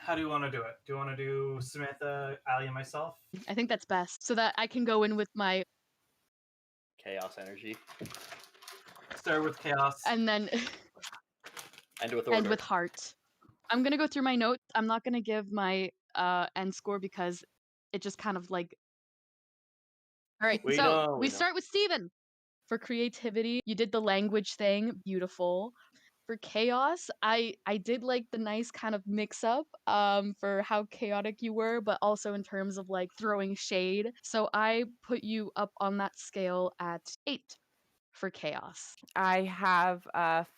How do you want to do it? Do you want to do Samantha, Ali, and myself? I think that's best, so that I can go in with my chaos energy. Start with chaos. and then End with order. end with heart. I'm gonna go through my notes. I'm not gonna give my end score because it just kind of like. All right, We so know, we start with Steven. For creativity, you did the language thing, beautiful. For chaos, I did like the nice kind of mix up for how chaotic you were, but also in terms of like throwing shade. So I put you up on that scale at 8 for chaos. I have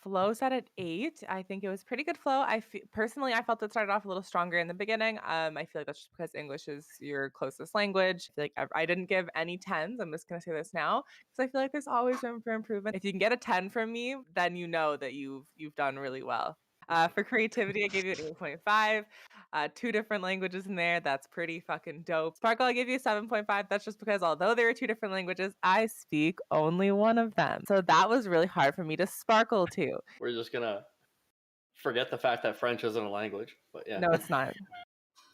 flow set at 8. I think it was pretty good flow. Personally, I felt it started off a little stronger in the beginning. I feel like that's just because English is your closest language. I feel like I didn't give any 10s. I'm just going to say this now because I feel like there's always room for improvement. If you can get a 10 from me, then you know that you've done really well. For creativity, I gave you an 8.5. 2 different languages in there. That's pretty fucking dope. Sparkle, I gave you a 7.5. That's just because although there are 2 different languages, I speak only one of them. So that was really hard for me to sparkle to. We're just gonna forget the fact that French isn't a language, but yeah. No, it's not.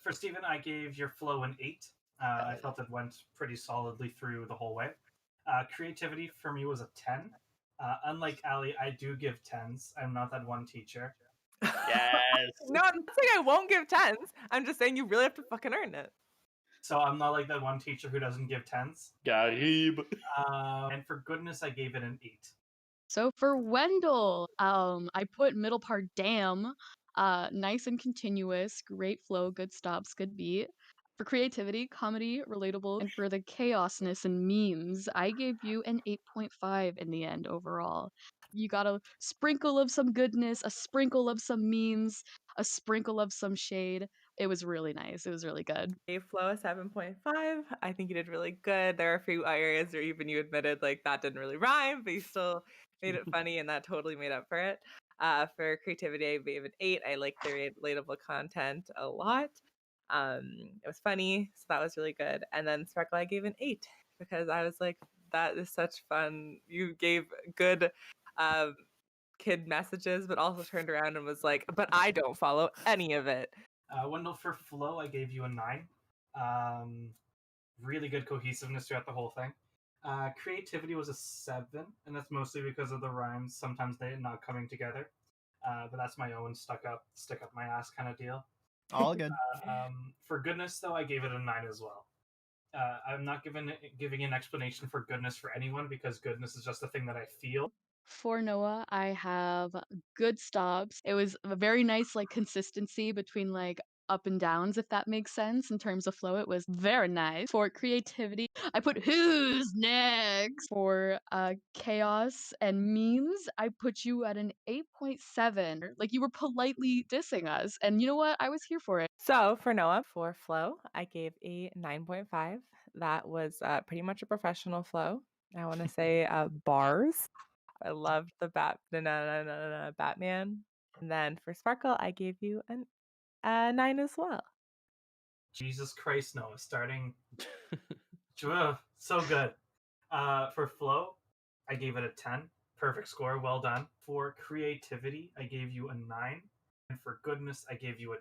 For Steven, I gave your flow an 8. I felt it went pretty solidly through the whole way. Creativity for me was a 10. Unlike Ali, I do give 10s. I'm not that one teacher. Yes. No, I'm not saying I won't give 10s. I'm just saying you really have to fucking earn it. So I'm not like that one teacher who doesn't give 10s. Gaib. And for goodness, I gave it an 8. So for Wendell, I put middle part damn, nice and continuous, great flow, good stops, good beat. For creativity, comedy, relatable, and for the chaosness and memes, I gave you an 8.5 in the end overall. You got a sprinkle of some goodness, a sprinkle of some memes, a sprinkle of some shade. It was really nice. It was really good. Gave flow a 7.5. I think you did really good. There are a few areas where even you admitted like that didn't really rhyme, but you still made it funny and that totally made up for it. For creativity, I gave it 8. I liked the relatable content a lot. It was funny, so that was really good. And then Sparkle, I gave an 8 because I was like, that is such fun. You gave good kid messages, but also turned around and was like, but I don't follow any of it. Wendell, for flow, I gave you a 9. Really good cohesiveness throughout the whole thing. Creativity was a 7, and that's mostly because of the rhymes. Sometimes they're not coming together. But that's my own stick up my ass kind of deal. All good. For goodness, though, I gave it a 9 as well. I'm not giving an explanation for goodness for anyone because goodness is just a thing that I feel. For Noah, I have good stops. It was a very nice like consistency between like up and downs, if that makes sense. In terms of flow, it was very nice. For creativity, I put who's next. For chaos and memes, I put you at an 8.7. Like you were politely dissing us, and you know what? I was here for it. So for Noah, for flow, I gave a 9.5. That was pretty much a professional flow. I want to say bars. I loved the Batman. And then for Sparkle, I gave you a 9 as well. Jesus Christ, Noah, starting so good. For flow, I gave it a 10. Perfect score, well done. For creativity, I gave you a 9. And for goodness, I gave you a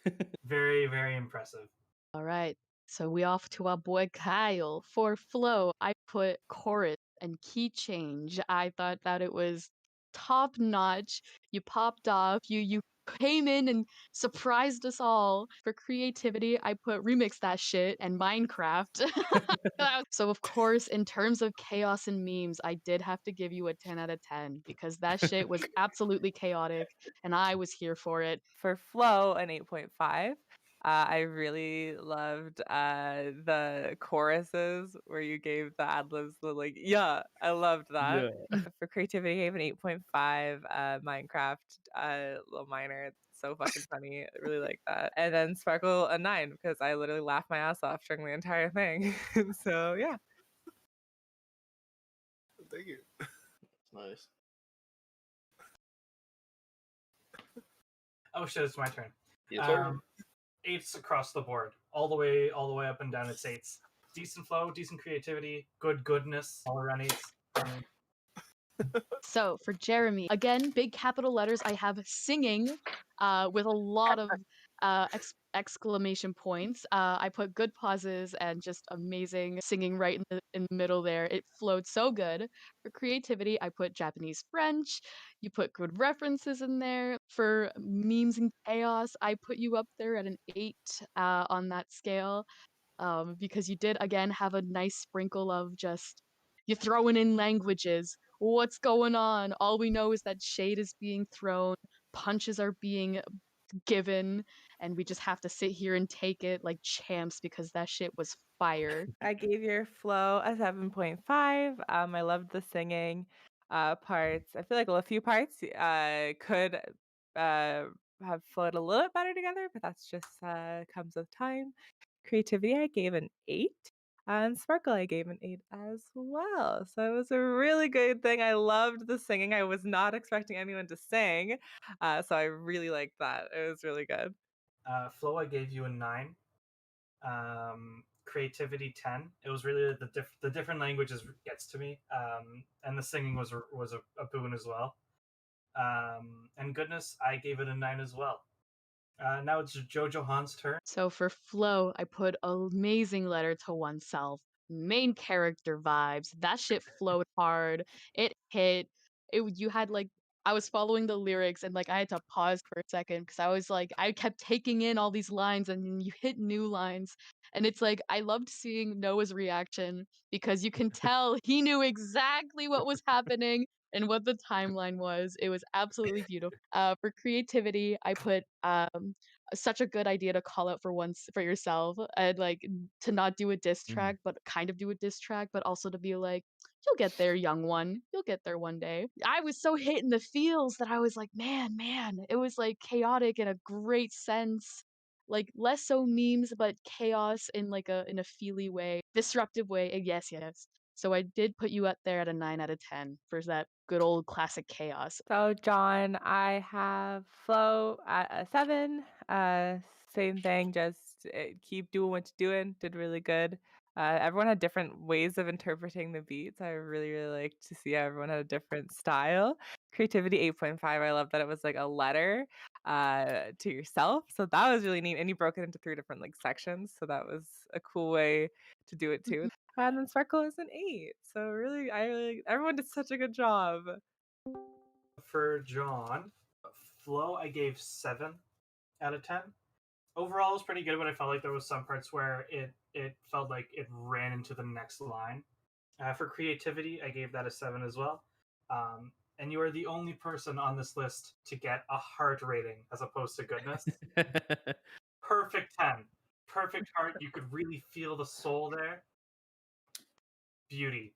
10. Very, very impressive. All right. So we off to our boy Kyle. For flow, I put chorus and key change. I thought that it was top notch. You popped off. You came in and surprised us all. For creativity, I put remix that shit and Minecraft. So of course, in terms of chaos and memes, I did have to give you a 10 out of 10 because that shit was absolutely chaotic and I was here for it. For flow, an 8.5. I really loved the choruses where you gave the ad-libs I loved that. Yeah. For creativity, I gave an 8.5. Minecraft, little minor, it's so fucking funny. I really like that. And then Sparkle, a 9 because I literally laughed my ass off during the entire thing. So yeah. Thank you. Nice. Oh shit, it's my turn. Your turn. 8s across the board, all the way up and down. It's 8s. Decent flow, decent creativity, goodness, all around 8s. So for Jeremy, again, big capital letters. I have singing. with a lot of exclamation points. I put good pauses and just amazing singing right in the middle there. It flowed so good. For creativity, I put Japanese French. You put good references in there. For memes and chaos, I put you up there at an 8 on that scale, because you did again have a nice sprinkle of just you throwing in languages. What's going on? All we know is that shade is being thrown, punches are being given, and we just have to sit here and take it like champs because that shit was fire. I gave your flow a 7.5. I loved the singing parts. I feel like a few parts could have flowed a little bit better together, but that's just comes with time. Creativity, I gave an 8. And Sparkle, I gave an 8 as well. So it was a really good thing. I loved the singing. I was not expecting anyone to sing. So I really liked that. It was really good. Flow, I gave you a 9. Creativity 10. It was really the different languages gets to me, and the singing was a boon as well. And goodness, I gave it a 9 as well. Now it's Jojo Han's turn. So for flow, I put amazing letter to oneself, main character vibes. That shit flowed hard. It hit. You had like I was following the lyrics and like I had to pause for a second because I was like I kept taking in all these lines and then you hit new lines. And it's like I loved seeing Noah's reaction because you can tell he knew exactly what was happening and what the timeline was. It was absolutely beautiful. For creativity, I put such a good idea to call out for once for yourself and like to not do a diss track but kind of do a diss track, but also to be like you'll get there, young one, you'll get there one day. I was so hit in the feels that I was like man, it was like chaotic in a great sense, like less so memes but chaos in like a feely way, disruptive way. And yes, so I did put you up there at a 9 out of 10 for that good old classic chaos. So, John, I have flow at a 7. Same thing, just keep doing what you're doing. Did really good. Everyone had different ways of interpreting the beats. I really, really liked to see how everyone had a different style. Creativity 8.5. I love that it was like a letter to yourself. So that was really neat. And you broke it into 3 different like sections. So that was a cool way to do it too. And then Sparkle is an 8. So really, everyone did such a good job. For John, flow, I gave 7 out of 10. Overall, it was pretty good, but I felt like there was some parts where it felt like it ran into the next line. For creativity, I gave that a 7 as well. And you are the only person on this list to get a heart rating as opposed to goodness. Perfect 10. Perfect heart. You could really feel the soul there. Beauty.